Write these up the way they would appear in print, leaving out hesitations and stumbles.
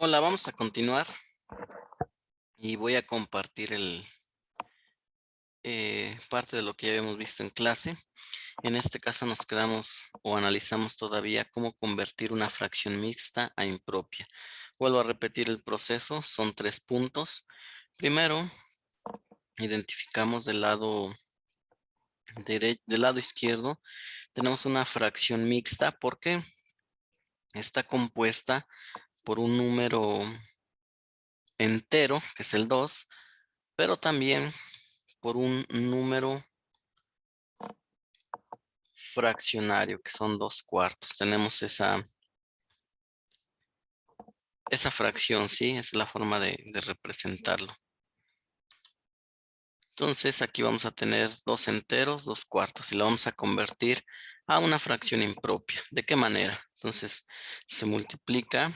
Hola, vamos a continuar y voy a compartir parte de lo que ya habíamos visto en clase. En este caso nos quedamos o analizamos todavía cómo convertir una fracción mixta a impropia. Vuelvo a repetir el proceso, son 3 puntos. Primero, identificamos del lado izquierdo, tenemos una fracción mixta porque está compuesta por un número entero, que es el 2, pero también por un número fraccionario, que son 2/4. Tenemos esa fracción, ¿sí? Es la forma de representarlo. Entonces, aquí vamos a tener 2 enteros, 2/4, y lo vamos a convertir a una fracción impropia. ¿De qué manera? Entonces, se multiplica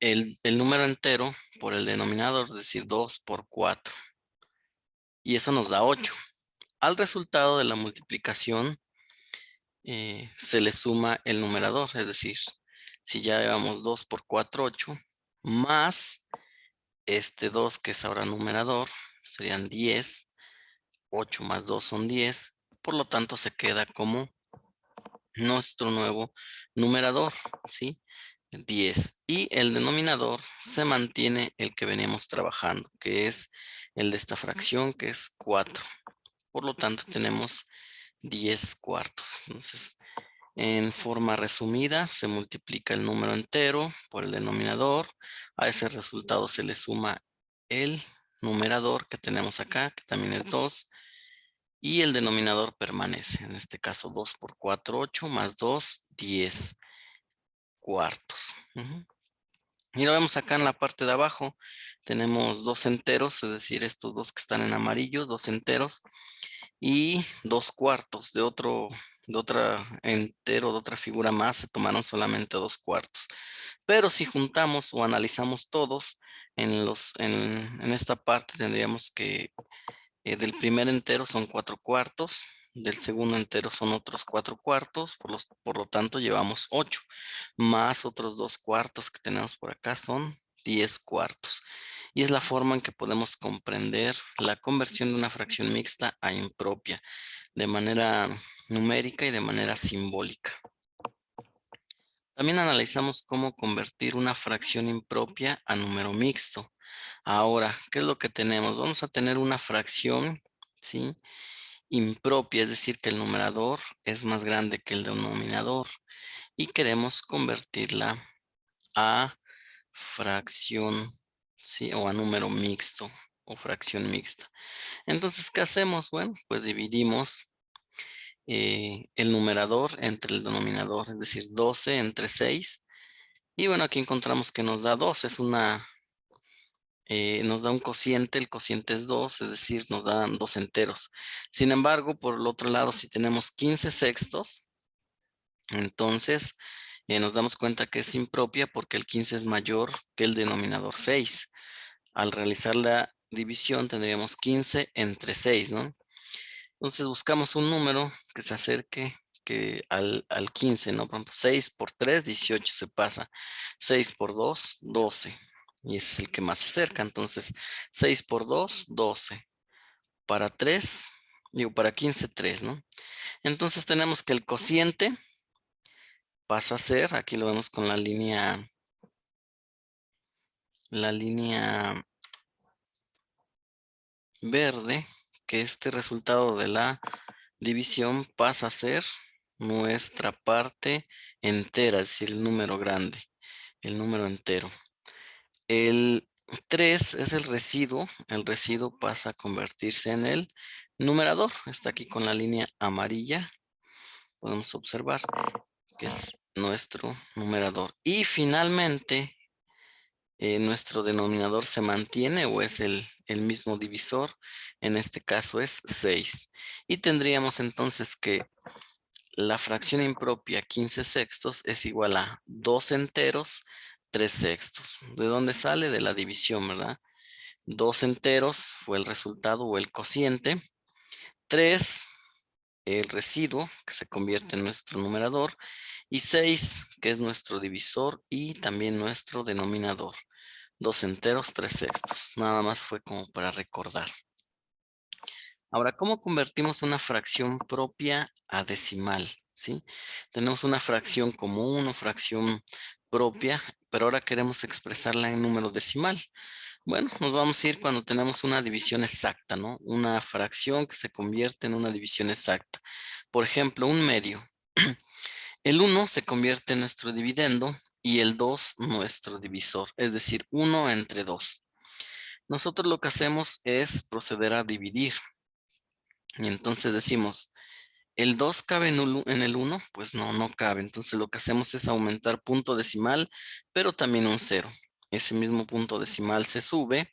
el número entero por el denominador, es decir, 2 por 4. Y eso nos da 8. Al resultado de la multiplicación, se le suma el numerador, es decir, si ya llevamos 2 por 4, 8, más este 2 que es ahora numerador, serían 10, 8 más 2 son 10, por lo tanto se queda como nuestro nuevo numerador, ¿sí? 10. Y el denominador se mantiene el que veníamos trabajando, que es el de esta fracción, que es 4. Por lo tanto tenemos 10/4. Entonces, en forma resumida, se multiplica el número entero por el denominador. A ese resultado se le suma el numerador que tenemos acá, que también es 2, y el denominador permanece. En este caso, 2 por 4, 8, más 2, 10/4. Y lo vemos acá en la parte de abajo. Tenemos 2 enteros, es decir, estos dos que están en amarillo, 2 enteros, y 2/4 de otra entero, de otra figura más, se tomaron solamente 2/4. Pero si juntamos o analizamos todos, en esta parte tendríamos que del primer entero son 4/4, del segundo entero son otros 4/4, por lo tanto llevamos 8, más otros 2/4 que tenemos por acá son 10/4. Y es la forma en que podemos comprender la conversión de una fracción mixta a impropia, de manera numérica y de manera simbólica. También analizamos cómo convertir una fracción impropia a número mixto. Ahora, ¿qué es lo que tenemos? Vamos a tener una fracción, ¿sí?, impropia, es decir, que el numerador es más grande que el denominador, y queremos convertirla a fracción, ¿sí?, o a número mixto o fracción mixta. Entonces, ¿qué hacemos? Bueno, pues dividimos el numerador entre el denominador, es decir, 12 entre 6. Y bueno, aquí encontramos que nos da 2, nos da un cociente, el cociente es 2, es decir, nos dan 2 enteros. Sin embargo, por el otro lado, si tenemos 15 sextos, entonces nos damos cuenta que es impropia porque el 15 es mayor que el denominador 6. Al realizar la división tendríamos 15 entre 6, ¿no? Entonces buscamos un número que se acerque al 15, ¿no? Por ejemplo, 6 por 3, 18 se pasa. 6 por 2, 12. Y ese es el que más se acerca. Entonces, 6 por 2, 12. Para 15, 3, ¿no? Entonces tenemos que el cociente pasa a ser, aquí lo vemos con la línea verde, que este resultado de la división pasa a ser nuestra parte entera, es decir, el número grande, el número entero. El 3 es el residuo pasa a convertirse en el numerador, está aquí con la línea amarilla, podemos observar que es nuestro numerador. Y finalmente, nuestro denominador se mantiene o es el mismo divisor, en este caso es 6. Y tendríamos entonces que la fracción impropia 15 sextos es igual a 2 enteros, 3 sextos. ¿De dónde sale? De la división, ¿verdad? 2 enteros fue el resultado o el cociente. 3 el residuo, que se convierte en nuestro numerador, y 6, que es nuestro divisor y también nuestro denominador. 2 enteros, 3 sextos. Nada más fue como para recordar. Ahora, ¿cómo convertimos una fracción propia a decimal? ¿Sí? Tenemos una fracción común o fracción propia, pero ahora queremos expresarla en número decimal. Bueno, nos vamos a ir cuando tenemos una división exacta, ¿no? Una fracción que se convierte en una división exacta. Por ejemplo, un medio. El 1 se convierte en nuestro dividendo y el 2 nuestro divisor, es decir, 1 entre 2. Nosotros lo que hacemos es proceder a dividir. Y entonces decimos, ¿el 2 cabe en el 1? Pues no, no cabe. Entonces lo que hacemos es aumentar punto decimal, pero también un 0. Ese mismo punto decimal se sube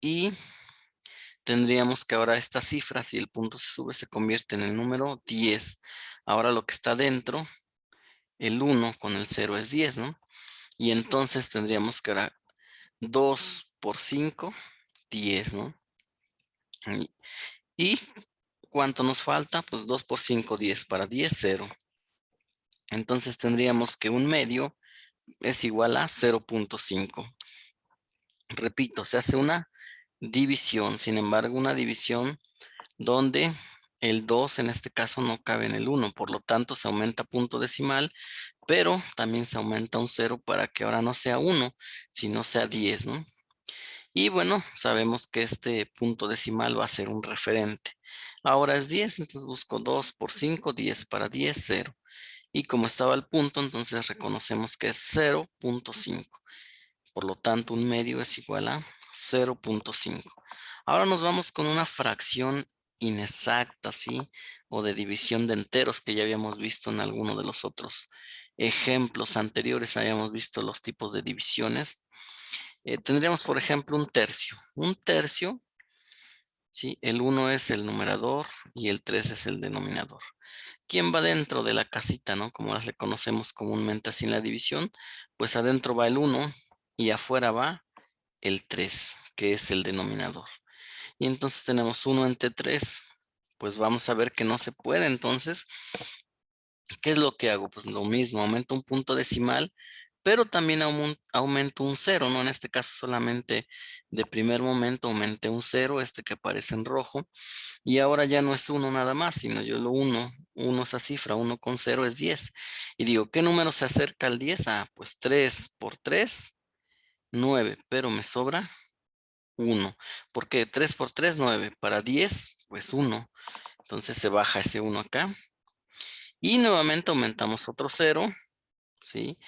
y tendríamos que ahora esta cifra, si el punto se sube, se convierte en el número 10. Ahora lo que está dentro, el 1 con el 0 es 10, ¿no? Y entonces tendríamos que ahora 2 por 5, 10, ¿no? Y ¿cuánto nos falta? Pues 2 por 5, 10. Para 10, 0. Entonces tendríamos que un medio es igual a 0.5. Repito, se hace una división. Sin embargo, una división donde el 2 en este caso no cabe en el 1. Por lo tanto, se aumenta punto decimal, pero también se aumenta un 0 para que ahora no sea 1, sino sea 10, ¿no? Y bueno, sabemos que este punto decimal va a ser un referente. Ahora es 10, entonces busco 2 por 5, 10 para 10, 0. Y como estaba el punto, entonces reconocemos que es 0.5. Por lo tanto, un medio es igual a 0.5. Ahora nos vamos con una fracción inexacta, ¿sí? O de división de enteros que ya habíamos visto en alguno de los otros ejemplos anteriores. Habíamos visto los tipos de divisiones. Tendríamos, por ejemplo, un tercio. Un tercio, ¿sí? El 1 es el numerador y el 3 es el denominador. ¿Quién va dentro de la casita, no? Como las le conocemos comúnmente así en la división, pues adentro va el 1 y afuera va el 3, que es el denominador. Y entonces tenemos 1 entre 3, pues vamos a ver que no se puede. Entonces, ¿qué es lo que hago? Pues lo mismo, aumento un punto decimal, pero también aumento un 0, ¿no? En este caso solamente de primer momento aumenté un 0, este que aparece en rojo, y ahora ya no es 1 nada más, sino yo lo 1 esa cifra, 1 con 0 es 10. Y digo, ¿qué número se acerca al 10? Ah, pues 3 por 3, 9, pero me sobra 1. Porque 3 por 3, 9. Para 10, pues 1. Entonces se baja ese 1 acá. Y nuevamente aumentamos otro 0, ¿sí?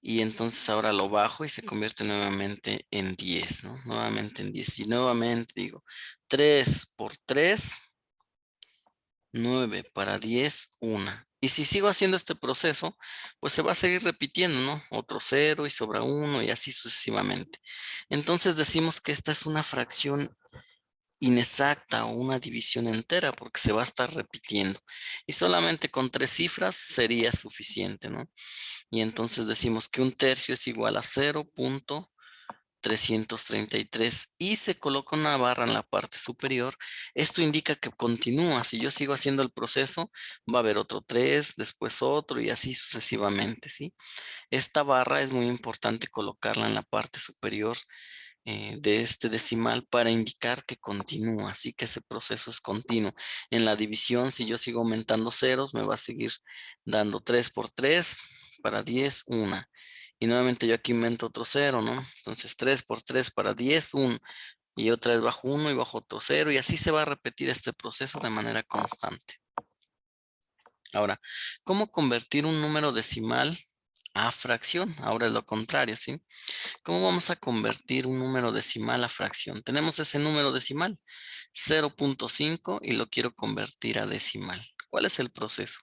Y entonces ahora lo bajo y se convierte nuevamente en 10, ¿no? Nuevamente en 10. Y nuevamente digo, 3 por 3, 9 para 10, 1. Y si sigo haciendo este proceso, pues se va a seguir repitiendo, ¿no? Otro 0 y sobra 1 y así sucesivamente. Entonces decimos que esta es una fracción inexacta o una división entera porque se va a estar repitiendo. Y solamente con 3 cifras sería suficiente, ¿no? Y entonces decimos que un tercio es igual a 0.333 y se coloca una barra en la parte superior. Esto indica que continúa. Si yo sigo haciendo el proceso, va a haber otro 3, después otro y así sucesivamente, ¿sí? Esta barra es muy importante colocarla en la parte superior de este decimal para indicar que continúa, así que ese proceso es continuo. En la división, si yo sigo aumentando ceros, me va a seguir dando 3 por 3 para 10, 1. Y nuevamente yo aquí invento otro 0, ¿no? Entonces 3 por 3 para 10, 1. Y otra vez bajo 1 y bajo otro 0. Y así se va a repetir este proceso de manera constante. Ahora, ¿cómo convertir un número decimal a fracción? Ahora es lo contrario, ¿sí? ¿Cómo vamos a convertir un número decimal a fracción? Tenemos ese número decimal, 0.5, y lo quiero convertir a decimal. ¿Cuál es el proceso?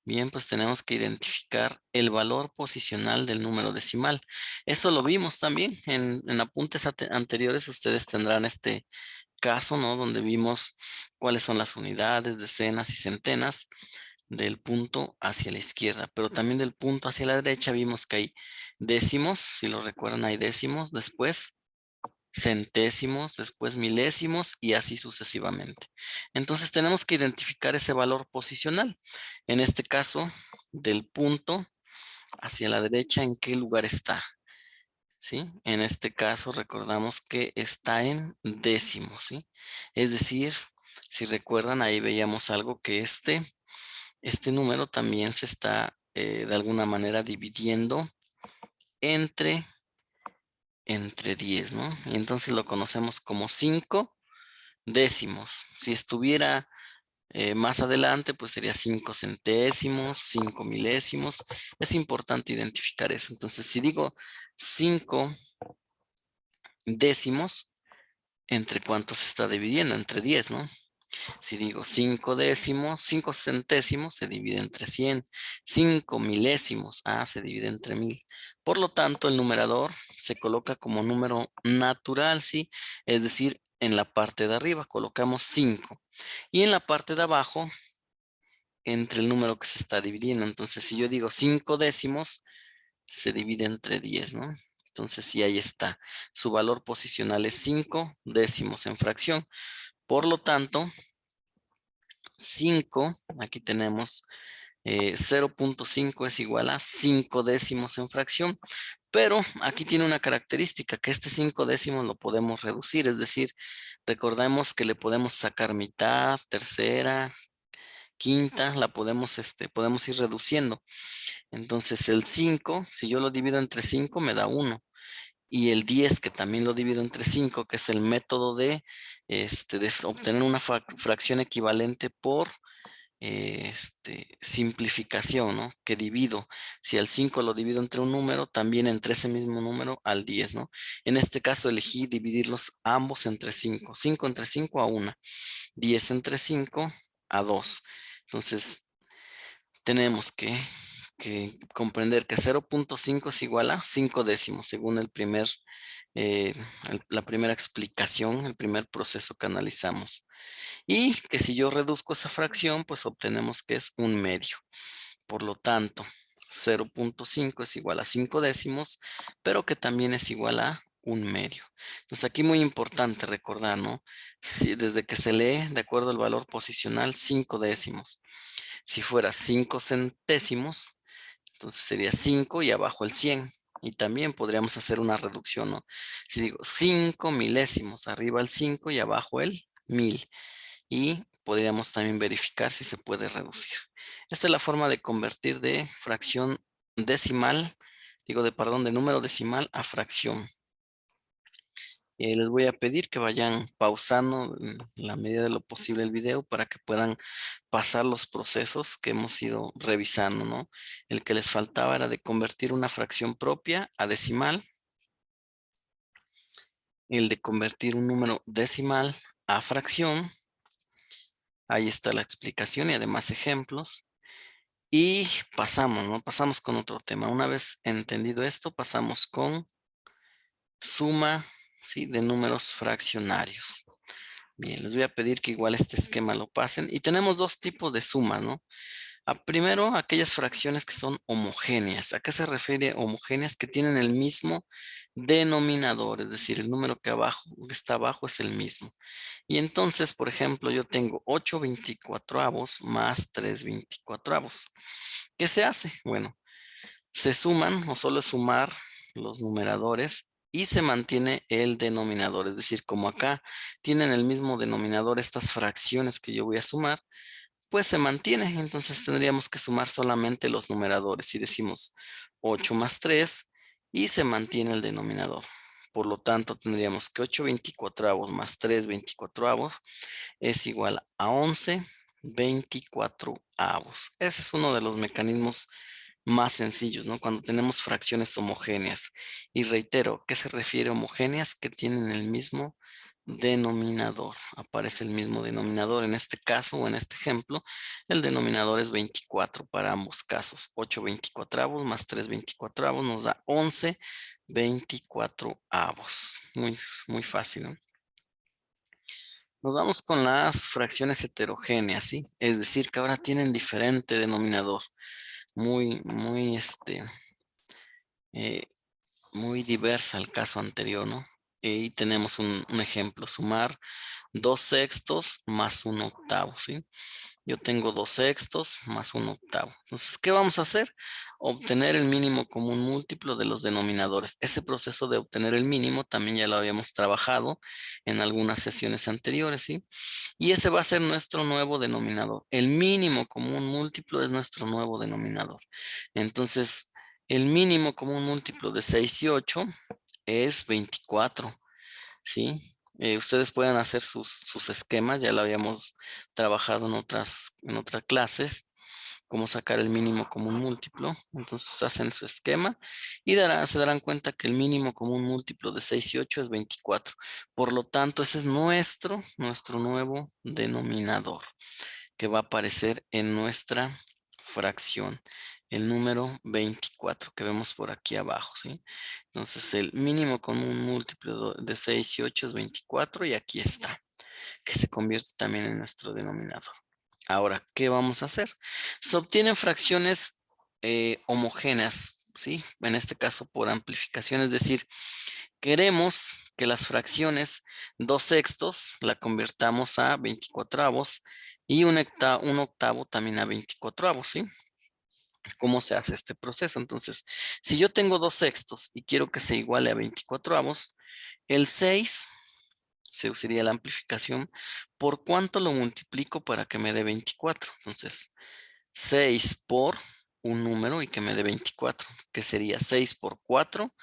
Bien, pues tenemos que identificar el valor posicional del número decimal. Eso lo vimos también en apuntes anteriores. Ustedes tendrán este caso, ¿no? Donde vimos cuáles son las unidades, decenas y centenas del punto hacia la izquierda, pero también del punto hacia la derecha vimos que hay décimos, si lo recuerdan hay décimos, después centésimos, después milésimos y así sucesivamente. Entonces tenemos que identificar ese valor posicional. En este caso, del punto hacia la derecha, ¿en qué lugar está? ¿Sí? En este caso recordamos que está en décimos, ¿sí? Es decir, si recuerdan, ahí veíamos algo que este número también se está de alguna manera dividiendo entre 10, ¿no? Y entonces lo conocemos como 5 décimos. Si estuviera más adelante, pues sería 5 centésimos, 5 milésimos. Es importante identificar eso. Entonces, si digo 5 décimos, ¿entre cuántos se está dividiendo? Entre 10, ¿no? Si digo 5 décimos, 5 centésimos se divide entre 100. 5 milésimos, se divide entre 1000. Por lo tanto, el numerador se coloca como número natural, ¿sí? Es decir, en la parte de arriba colocamos 5. Y en la parte de abajo, entre el número que se está dividiendo. Entonces, si yo digo 5 décimos, se divide entre 10, ¿no? Entonces, sí, ahí está. Su valor posicional es 5 décimos en fracción. Por lo tanto, 5, aquí tenemos 0.5 es igual a 5 décimos en fracción, pero aquí tiene una característica que este 5 décimos lo podemos reducir, es decir, recordemos que le podemos sacar mitad, tercera, quinta, la podemos ir reduciendo. Entonces el 5, si yo lo divido entre 5 me da 1. Y el 10, que también lo divido entre 5, que es el método de obtener una fracción equivalente por simplificación, ¿no? Que divido. Si al 5 lo divido entre un número, también entre ese mismo número al 10, ¿no? En este caso elegí dividirlos ambos entre 5. 5 entre 5 a 1. 10 entre 5 a 2. Entonces, tenemos que comprender que 0.5 es igual a 5 décimos, según eh, la primera explicación, el primer proceso que analizamos. Y que si yo reduzco esa fracción, pues obtenemos que es un medio. Por lo tanto, 0.5 es igual a 5 décimos, pero que también es igual a un medio. Entonces aquí muy importante recordar, ¿no? Si desde que se lee de acuerdo al valor posicional 5 décimos. Si fuera 5 centésimos, entonces sería 5 y abajo el 100. Y también podríamos hacer una reducción, ¿no? Si digo 5 milésimos, arriba el 5 y abajo el 1000. Y podríamos también verificar si se puede reducir. Esta es la forma de convertir de fracción decimal, de número decimal a fracción. Les voy a pedir que vayan pausando en la medida de lo posible el video para que puedan pasar los procesos que hemos ido revisando, ¿no? El que les faltaba era de convertir una fracción propia a decimal, el de convertir un número decimal a fracción. Ahí está la explicación y además ejemplos. Y pasamos, ¿no? Pasamos con otro tema. Una vez entendido esto, pasamos con suma, ¿sí? De números fraccionarios. Bien, les voy a pedir que igual este esquema lo pasen. Y tenemos dos tipos de sumas, ¿no? Primero, aquellas fracciones que son homogéneas. ¿A qué se refiere homogéneas? Que tienen el mismo denominador, es decir, el número que está abajo es el mismo. Y entonces, por ejemplo, yo tengo 8/24 más 3/24. ¿Qué se hace? Bueno, se suman o solo es sumar los numeradores y se mantiene el denominador. Es decir, como acá tienen el mismo denominador estas fracciones que yo voy a sumar, pues se mantiene. Entonces tendríamos que sumar solamente los numeradores y decimos 8 más 3 y se mantiene el denominador. Por lo tanto, tendríamos que 8/24 más 3/24 es igual a 11/24. Ese es uno de los mecanismos más sencillos, ¿no? Cuando tenemos fracciones homogéneas. Y reitero, ¿qué se refiere a homogéneas? Que tienen el mismo denominador. Aparece el mismo denominador en este caso o en este ejemplo. El denominador es 24 para ambos casos. 8/24 más 3/24 nos da 11/24. Muy, muy fácil, ¿no? Nos vamos con las fracciones heterogéneas, ¿sí? Es decir, que ahora tienen diferente denominador. Muy, muy, muy diversa al caso anterior, ¿no? y tenemos un ejemplo, sumar 2/6 más 1/8, ¿sí? Yo tengo 2/6 más 1/8. Entonces, ¿qué vamos a hacer? Obtener el mínimo común múltiplo de los denominadores. Ese proceso de obtener el mínimo también ya lo habíamos trabajado en algunas sesiones anteriores, ¿sí? Y ese va a ser nuestro nuevo denominador. El mínimo común múltiplo es nuestro nuevo denominador. Entonces, el mínimo común múltiplo de 6 y 8 es 24. ¿Sí? Ustedes pueden hacer sus esquemas, ya lo habíamos trabajado en otras clases, cómo sacar el mínimo común múltiplo. Entonces hacen su esquema y se darán cuenta que el mínimo común múltiplo de 6 y 8 es 24. Por lo tanto, ese es nuestro nuevo denominador que va a aparecer en nuestra fracción, el número 24 que vemos por aquí abajo, ¿sí? Entonces el mínimo común múltiplo de 6 y 8 es 24 y aquí está, que se convierte también en nuestro denominador. Ahora, ¿qué vamos a hacer? Se obtienen fracciones homogéneas, ¿sí? En este caso por amplificación, es decir, queremos que las fracciones 2/6 la convirtamos a 24avos y un octavo también a 24avos, ¿sí? ¿Cómo se hace este proceso? Entonces, si yo tengo 2/6 y quiero que se iguale a 24avos, el 6 se usaría la amplificación. ¿Por cuánto lo multiplico para que me dé 24? Entonces, 6 por un número y que me dé 24, que sería 6 por 4,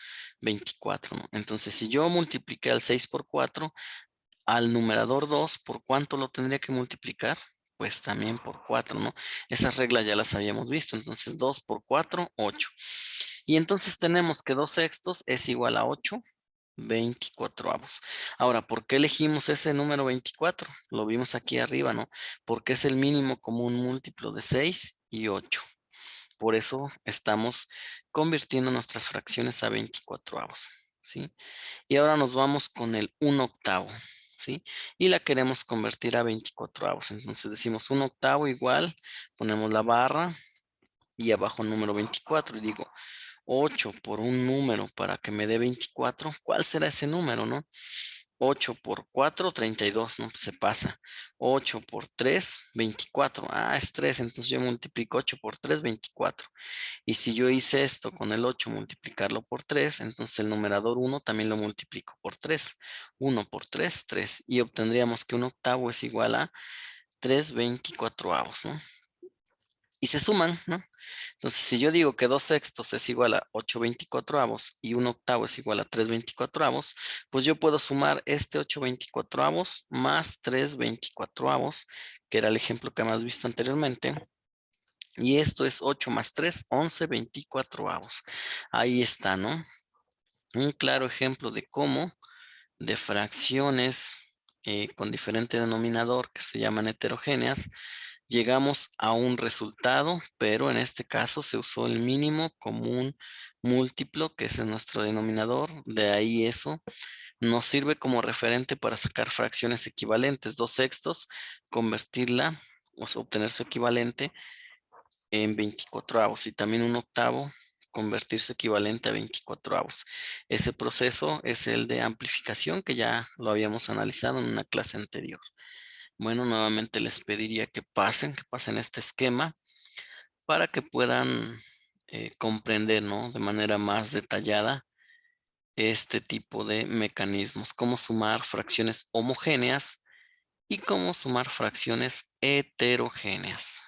24, ¿no? Entonces, si yo multipliqué al 6 por 4, al numerador 2, ¿por cuánto lo tendría que multiplicar? Pues también por 4, ¿no? Esas reglas ya las habíamos visto. Entonces, 2 por 4, 8. Y entonces tenemos que 2/6 es igual a 8 24avos. Ahora, ¿por qué elegimos ese número 24? Lo vimos aquí arriba, ¿no? Porque es el mínimo común múltiplo de 6 y 8. Por eso estamos convirtiendo nuestras fracciones a 24avos, ¿sí? Y ahora nos vamos con el 1/8, ¿sí? Y la queremos convertir a 24avos. Entonces decimos 1/8 igual, ponemos la barra y abajo el número 24 y digo 8 por un número para que me dé 24. ¿Cuál será ese número, no? 8 por 4, 32, no se pasa. 8 por 3, 24. Ah, es 3, entonces yo multiplico 8 por 3, 24. Y si yo hice esto con el 8, multiplicarlo por 3, entonces el numerador 1 también lo multiplico por 3. 1 por 3, 3. Y obtendríamos que 1/8 es igual a 3 24avos, ¿no? Y se suman, ¿no? Entonces, si yo digo que 2/6 es igual a 8 24avos y 1/8 es igual a 3 24avos, pues yo puedo sumar este 8 24avos más 3 24avos, que era el ejemplo que hemos visto anteriormente. Y esto es 8 más 3, 11 24avos. Ahí está, ¿no? Un claro ejemplo de cómo de fracciones con diferente denominador que se llaman heterogéneas, llegamos a un resultado, pero en este caso se usó el mínimo común múltiplo, que ese es nuestro denominador. De ahí eso nos sirve como referente para sacar fracciones equivalentes. 2/6, convertirla, o sea, obtener su equivalente en 24avos y también 1/8 convertir su equivalente a 24avos. Ese proceso es el de amplificación que ya lo habíamos analizado en una clase anterior. Bueno, nuevamente les pediría que pasen este esquema para que puedan comprender, ¿no? De manera más detallada este tipo de mecanismos, cómo sumar fracciones homogéneas y cómo sumar fracciones heterogéneas.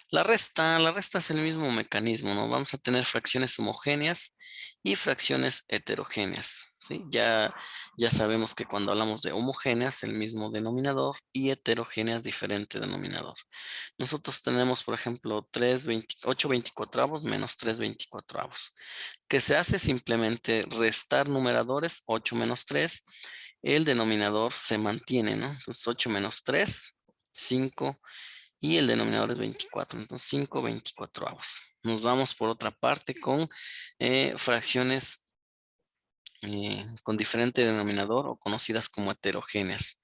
La resta es el mismo mecanismo, ¿no? Vamos a tener fracciones homogéneas y fracciones heterogéneas, ¿sí? Ya sabemos que cuando hablamos de homogéneas, el mismo denominador y heterogéneas, diferente denominador. Nosotros tenemos, por ejemplo, 8 24avos menos 3 24avos. ¿Qué se hace? Simplemente restar numeradores, 8 menos 3, el denominador se mantiene, ¿no? Entonces 8 menos 3, 5 y el denominador es 24, entonces 5 24avos. Nos vamos por otra parte con fracciones con diferente denominador o conocidas como heterogéneas.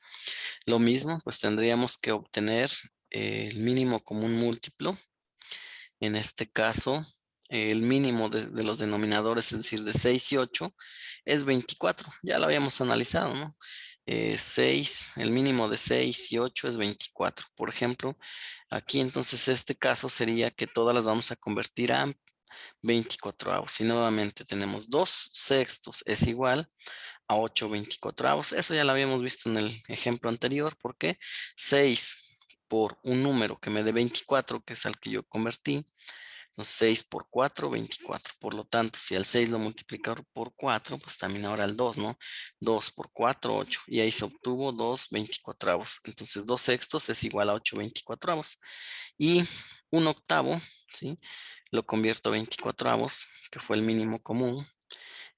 Lo mismo, pues tendríamos que obtener el mínimo común múltiplo. En este caso, el mínimo de los denominadores, es decir, de 6 y 8, es 24. Ya lo habíamos analizado, ¿no? 6, el mínimo de 6 y 8 es 24. Por ejemplo, aquí entonces este caso sería que todas las vamos a convertir a 24avos. Y nuevamente tenemos 2 sextos es igual a 8 24avos. Eso ya lo habíamos visto en el ejemplo anterior, porque 6 por un número que me dé 24, que es al que yo convertí. Entonces 6 por 4, 24. Por lo tanto, si el 6 lo multiplico por 4, pues también ahora el 2, ¿no? 2 por 4, 8. Y ahí se obtuvo 2 24avos. Entonces 2 sextos es igual a 8 24avos. Y un octavo, ¿sí? Lo convierto a 24avos, que fue el mínimo común.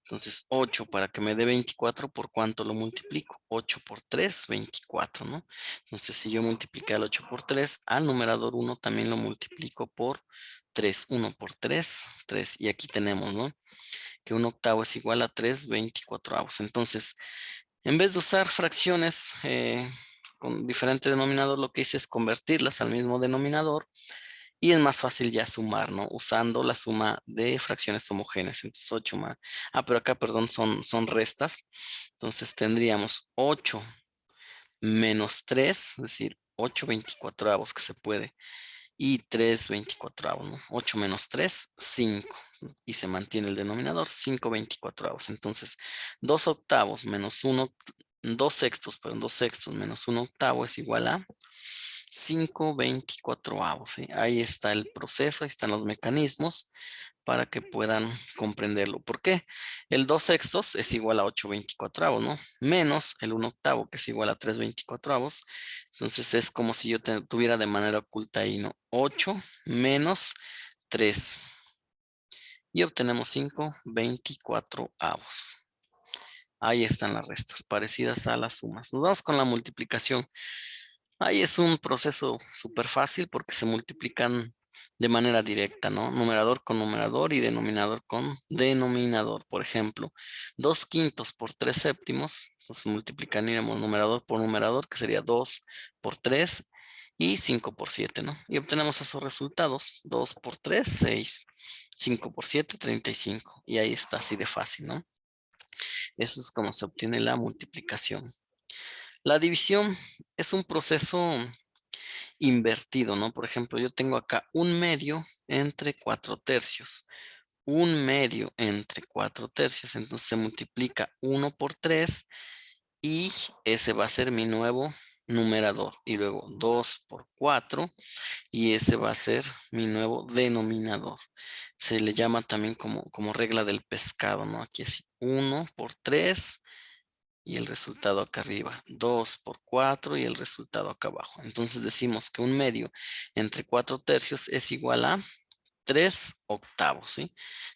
Entonces 8 para que me dé 24, ¿por cuánto lo multiplico? 8 por 3, 24, ¿no? Entonces si yo multipliqué al 8 por 3, al numerador 1 también lo multiplico por 3. 1 por 3, 3. Y aquí tenemos, ¿no? Que un octavo es igual a 3 24avos. Entonces, en vez de usar fracciones con diferente denominador, lo que hice es convertirlas al mismo denominador. Y es más fácil ya sumar, ¿no? Usando la suma de fracciones homogéneas. Entonces 8 más. Pero acá, perdón, son restas. Entonces tendríamos 8 menos 3, es decir, 8 24avos que se puede. Y 3 24avos, ¿no? 8 menos 3, 5. Y se mantiene el denominador, 5 24avos. Entonces, 2 octavos menos 1, 2 sextos, perdón, 2 sextos menos 1 octavo es igual a 5 24avos. ¿Sí? Ahí está el proceso, ahí están los mecanismos para que puedan comprenderlo. ¿Por qué? El 2 sextos es igual a 8 24avos, ¿no? Menos el 1 octavo, que es igual a 3 24avos. Entonces es como si yo tuviera de manera oculta ahí, ¿no? 8 menos 3. Y obtenemos 5 24avos. Ahí están las restas, parecidas a las sumas. Nos vamos con la multiplicación. Ahí es un proceso súper fácil porque se multiplican de manera directa, ¿no? Numerador con numerador y denominador con denominador. Por ejemplo, 2 quintos por 3 séptimos, pues multiplicaríamos numerador por numerador, que sería 2 por 3 y 5 por 7, ¿no? Y obtenemos esos resultados. 2 por 3, 6. 5 por 7, 35. Y ahí está, así de fácil, ¿no? Eso es como se obtiene la multiplicación. La división es un proceso invertido, ¿no? Por ejemplo, yo tengo acá 1/2 entre 4/3. 1/2 entre 4/3. Entonces se multiplica 1 por 3 y ese va a ser mi nuevo numerador. Y luego 2 por 4 y ese va a ser mi nuevo denominador. Se le llama también como regla del pescado, ¿no? Aquí es 1 por 3 y el resultado acá arriba, 2 por 4 y el resultado acá abajo. Entonces decimos que 1/2 entre 4/3 es igual a 3 octavos, ¿sí?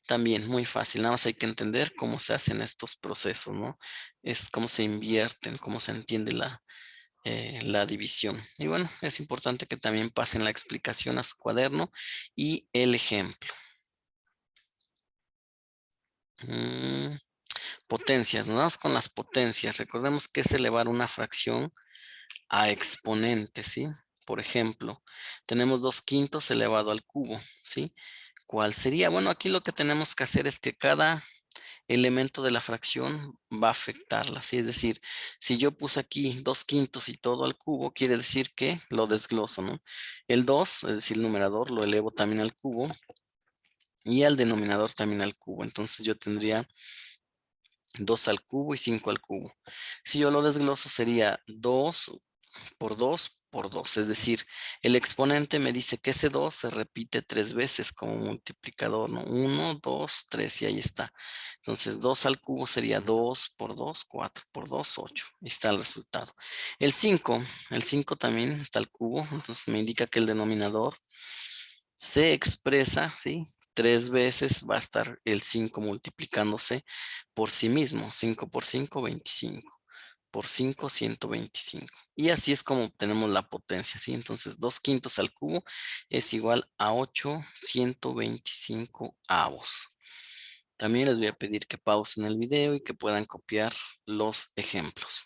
También muy fácil, nada más hay que entender cómo se hacen estos procesos, ¿no? Es cómo se invierten, cómo se entiende la división. Y bueno, es importante que también pasen la explicación a su cuaderno y el ejemplo. Potencias, nos vamos con las potencias. Recordemos que es elevar una fracción a exponentes, ¿sí? Por ejemplo, tenemos 2 quintos elevado al cubo, ¿sí? ¿Cuál sería? Bueno, aquí lo que tenemos que hacer es que cada elemento de la fracción va a afectarla, ¿sí? Es decir, si yo puse aquí 2 quintos y todo al cubo, quiere decir que lo desgloso, ¿no? El 2, es decir, el numerador, lo elevo también al cubo y al denominador también al cubo. Entonces yo tendría 2 al cubo y 5 al cubo. Si yo lo desgloso sería 2 por 2 por 2. Es decir, el exponente me dice que ese 2 se repite 3 veces como multiplicador, ¿no? 1, 2, 3 y ahí está. Entonces 2 al cubo sería 2 por 2, 4 por 2, 8. Ahí está el resultado. El 5 también está al cubo, entonces me indica que el denominador se expresa, ¿sí? 3 veces va a estar el 5 multiplicándose por sí mismo. 5 por 5, 25. Por 5, 125. Y así es como obtenemos la potencia, ¿sí? Entonces, 2 quintos al cubo es igual a 8 125avos. También les voy a pedir que pausen el video y que puedan copiar los ejemplos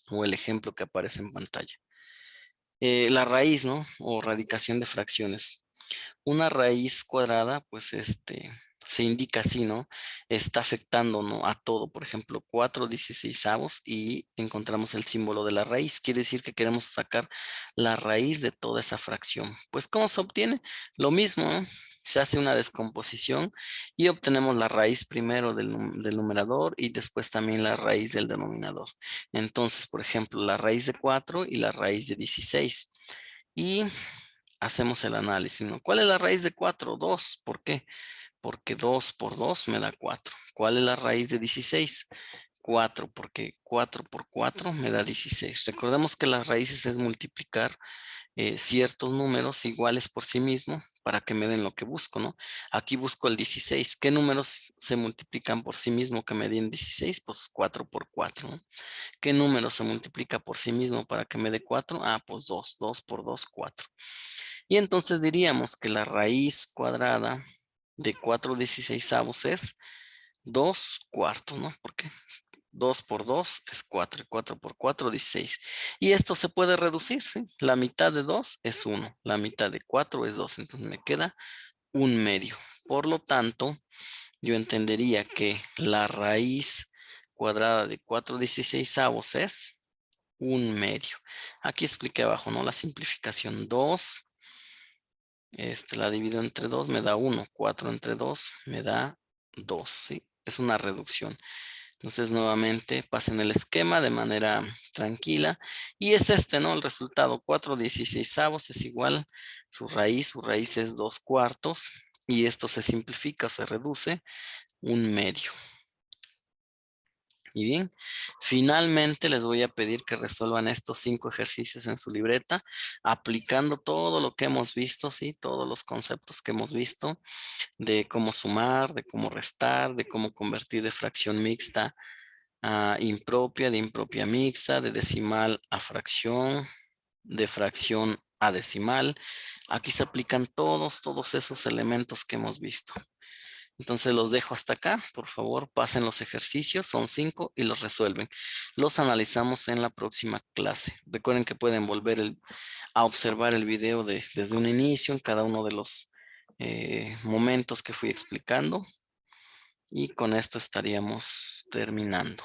o el ejemplo que aparece en pantalla. La raíz, ¿no? O radicación de fracciones. Una raíz cuadrada, pues se indica así, ¿no? Está afectando, ¿no? A todo. Por ejemplo, 4/16 y encontramos el símbolo de la raíz. Quiere decir que queremos sacar la raíz de toda esa fracción. Pues, ¿cómo se obtiene? Lo mismo, ¿no? Se hace una descomposición y obtenemos la raíz primero del numerador y después también la raíz del denominador. Entonces, por ejemplo, la raíz de 4 y la raíz de 16. Y hacemos el análisis, ¿no? ¿Cuál es la raíz de 4? 2. ¿Por qué? Porque 2 por 2 me da 4. ¿Cuál es la raíz de 16? 4, porque 4 por 4 me da 16. Recordemos que las raíces es multiplicar ciertos números iguales por sí mismo para que me den lo que busco, ¿no? Aquí busco el 16. ¿Qué números se multiplican por sí mismo que me den 16? Pues 4 por 4, ¿no? ¿Qué número se multiplica por sí mismo para que me dé 4? Ah, pues 2. 2 por 2, 4. Y entonces diríamos que la raíz cuadrada de 4/16 es 2 cuartos, ¿no? Porque 2 por 2 es 4 y 4 por 4, 16. Y esto se puede reducir, ¿sí? La mitad de 2 es 1, la mitad de 4 es 2, entonces me queda 1/2. Por lo tanto, yo entendería que la raíz cuadrada de 4/16 es 1/2. Aquí expliqué abajo, ¿no? La simplificación 2. La divido entre 2, me da 1. 4 entre 2 me da 2, ¿sí? Es una reducción. Entonces, nuevamente, pasen el esquema de manera tranquila. Y es ¿no? El resultado. 4/16 es igual su raíz es 2 cuartos. Y esto se simplifica o se reduce 1/2. Y bien, finalmente les voy a pedir que resuelvan estos 5 ejercicios en su libreta, aplicando todo lo que hemos visto, ¿sí? Todos los conceptos que hemos visto de cómo sumar, de cómo restar, de cómo convertir de fracción mixta a impropia, de impropia mixta, de decimal a fracción, de fracción a decimal. Aquí se aplican todos esos elementos que hemos visto. Entonces los dejo hasta acá. Por favor, pasen los ejercicios. Son 5 y los resuelven. Los analizamos en la próxima clase. Recuerden que pueden volver a observar el video desde un inicio en cada uno de los momentos que fui explicando. Y con esto estaríamos terminando.